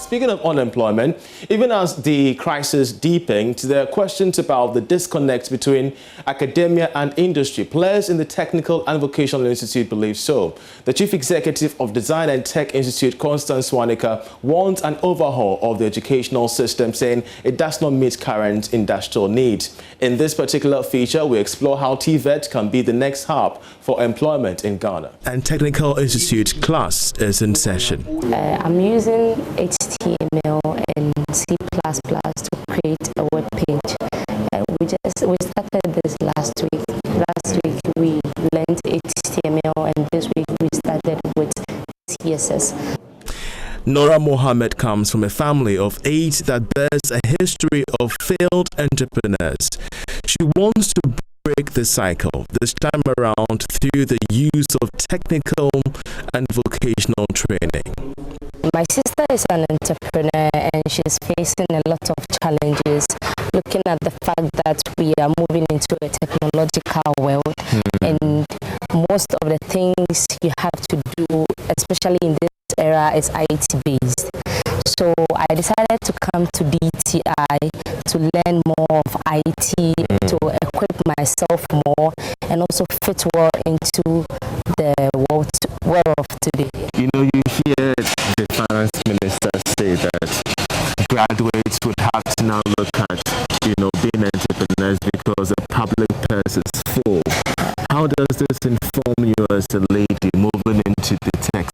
Speaking of unemployment, even as the crisis deepened, there are questions about the disconnect between academia and industry. Players in the Technical and Vocational Institute believe so. The Chief Executive of Design and Tech Institute, Constance Swanika, wants an overhaul of the educational system, saying it does not meet current industrial needs. In this particular feature, we explore how TVET can be the next hub for employment in Ghana. And Technical Institute class is in session. I'm using HTML and C++ to create a web page. We started this last week. Last week we learned HTML, and this week we started with CSS. Nora Mohammed comes from a family of 8 that bears a history of failed entrepreneurs. She wants to break the cycle, this time around through the use of technical and vocational training. My sister is an entrepreneur and she's facing a lot of challenges, looking at the fact that we are moving into a technological world, and most of the things you have to do, especially in this era, is IT based. So I decided to come to DTI to learn more of IT, to equip myself more, and also fit well into the world of today. You know, you hear the finance minister say that graduates would have to now look at, being entrepreneurs because the public purse is full. How does this inform you as a lady moving into the tech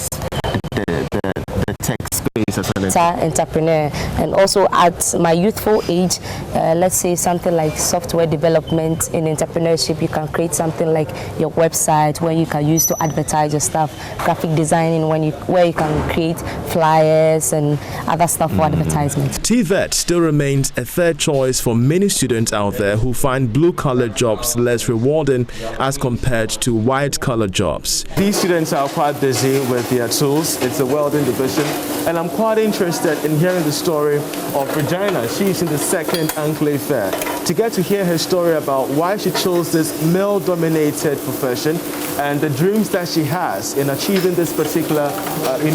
space as an entrepreneur? And also at my youthful age, let's say something like software development in entrepreneurship, you can create something like your website where you can use to advertise your stuff, graphic designing where you can create flyers and other stuff for advertisement. TVET still remains a third choice for many students out there who find blue-collar jobs less rewarding as compared to white-collar jobs. These students are quite busy with their tools. It's a welding division, and I'm quite interested in hearing the story of Regina. She's in the second enclave fair. To get to hear her story about why she chose this male-dominated profession and the dreams that she has in achieving this particular,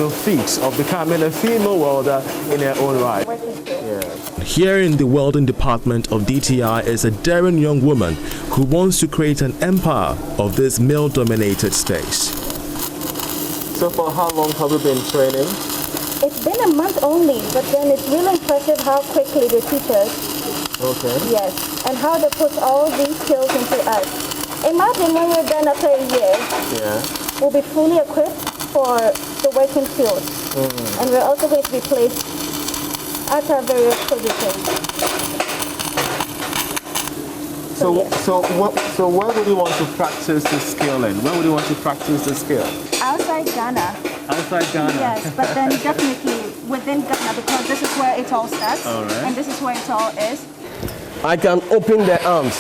feat of becoming a female welder in her own right. Here in the welding department of DTI is a daring young woman who wants to create an empire of this male-dominated space. So for how long have you been training? It's been a month only, but then it's really impressive how quickly they teach us. Okay. Yes, and how they put all these skills into us. Imagine when we're done after a year, we'll be fully equipped for the working field. And we're also going to be placed at our various positions. So where would you want to practice the skill in? Where would you want to practice the skill? Outside Ghana. Outside Ghana? Yes, but then definitely within Ghana, because this is where it all starts. All right. And this is where it all is. I can open the arms.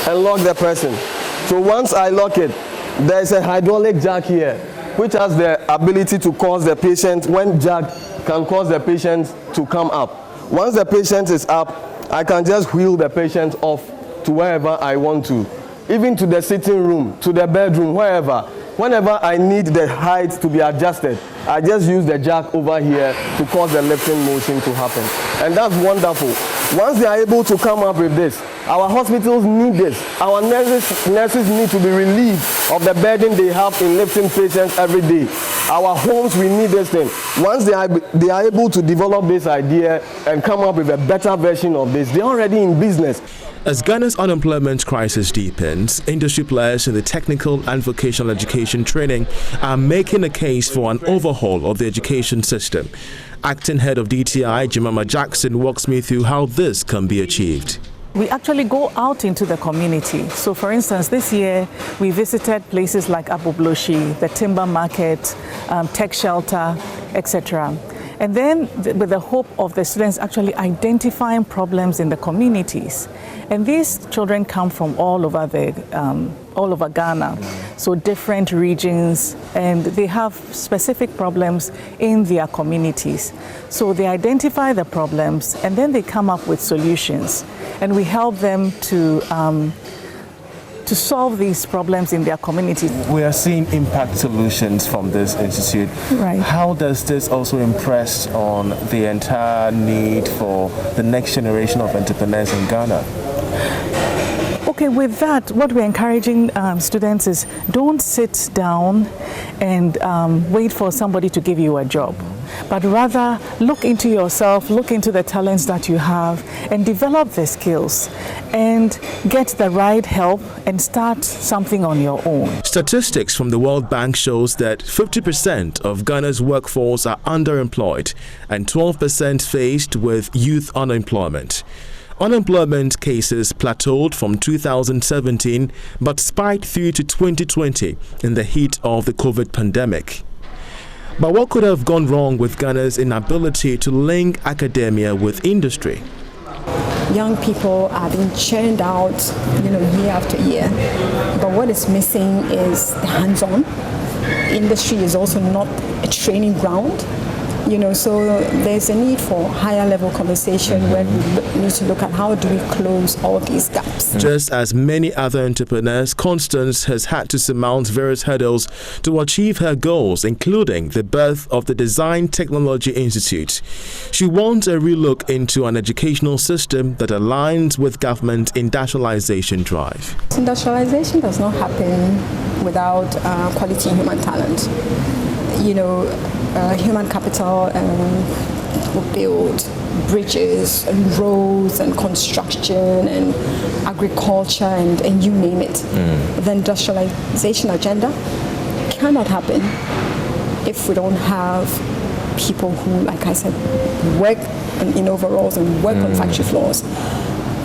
And lock the person. So once I lock it, there is a hydraulic jack here, which has the ability to cause the patient, when jack can cause the patient to come up. Once the patient is up, I can just wheel the patient off to wherever I want to, even to the sitting room, to the bedroom, wherever. Whenever I need the height to be adjusted, I just use the jack over here to cause the lifting motion to happen. And that's wonderful. Once they are able to come up with this, our hospitals need this. Our nurses need to be relieved of the burden they have in lifting patients every day. Our homes, we need this thing. Once they are able to develop this idea and come up with a better version of this, they're already in business. As Ghana's unemployment crisis deepens, industry players in the technical and vocational education training are making a case for an overhaul of the education system. Acting head of DTI, Jemima Jackson, walks me through how this can be achieved. We actually go out into the community. So for instance, this year we visited places like Abobloshi, the timber market, tech shelter, etc. And then with the hope of the students actually identifying problems in the communities. And these children come from all over Ghana. so different regions, and they have specific problems in their communities. So they identify the problems and then they come up with solutions, and we help them to solve these problems in their communities. We are seeing impact solutions from this institute. Right. How does this also impress on the entire need for the next generation of entrepreneurs in Ghana? Okay, with that, what we're encouraging students is don't sit down and wait for somebody to give you a job, but rather look into yourself, look into the talents that you have, and develop the skills and get the right help and start something on your own. Statistics from the World Bank shows that 50% of Ghana's workforce are underemployed and 12% faced with youth unemployment. Unemployment cases plateaued from 2017 but spiked through to 2020 in the heat of the COVID pandemic. But what could have gone wrong with Ghana's inability to link academia with industry? Young people are being churned out, year after year. But what is missing is the hands-on. Industry is also not a training ground. So there's a need for higher level conversation where we need to look at how do we close all these gaps. Just as many other entrepreneurs, Constance has had to surmount various hurdles to achieve her goals, including the birth of the Design Technology Institute. She wants a relook into an educational system that aligns with government industrialization drive. Industrialization does not happen without quality human talent. Human capital will build bridges and roads and construction and agriculture and you name it. The industrialization agenda cannot happen if we don't have people who, like I said, work in overalls and work on factory floors.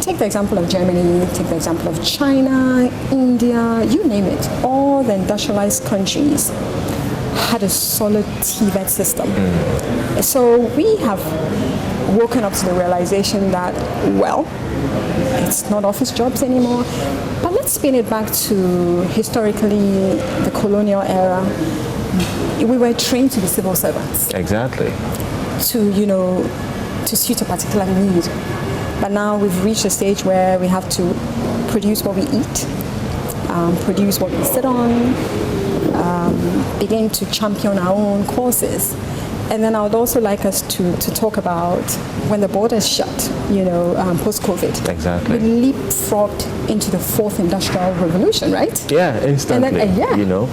Take the example of Germany, take the example of China, India, you name it. All the industrialized countries had a solid TVET system. So we have woken up to the realization that, it's not office jobs anymore, but let's spin it back to historically the colonial era. We were trained to be civil servants. Exactly. To suit a particular need. But now we've reached a stage where we have to produce what we eat, produce what we sit on, begin to champion our own causes. And then I would also like us to talk about when the borders shut, post-COVID. Exactly. We leapfrogged into the fourth industrial revolution, right? Yeah, instantly. And then,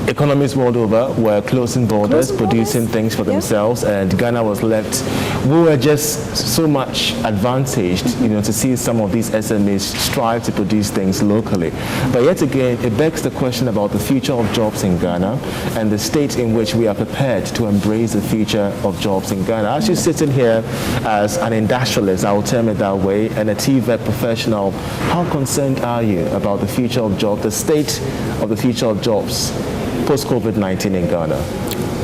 economies world over were closing borders, producing things for themselves, and Ghana was left. We were just so much advantaged, to see some of these SMEs strive to produce things locally. But yet again, it begs the question about the future of jobs in Ghana and the state in which we are prepared to embrace the future of jobs in Ghana. As you're sitting here as an industrialist, I'll term it that way, and a TVET professional, how concerned are you about the future of jobs, the state of the future of jobs post-COVID-19 in Ghana?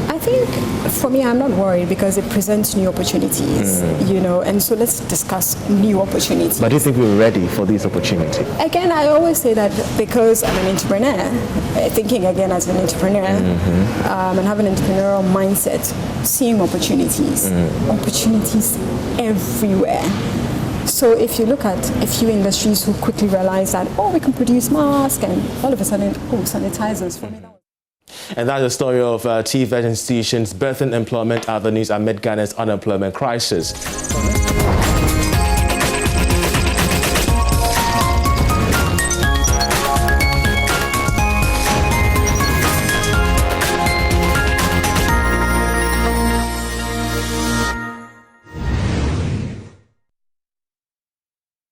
I think for me, I'm not worried because it presents new opportunities, and so let's discuss new opportunities. But do you think we're ready for these opportunities? Again, I always say that because I'm an entrepreneur, thinking again as an entrepreneur, and have an entrepreneurial mindset, seeing opportunities, opportunities everywhere. So if you look at a few industries who quickly realize that, we can produce masks, and all of a sudden, sanitizers. For me, and that's the story of TVET institutions birthing employment avenues amid Ghana's unemployment crisis.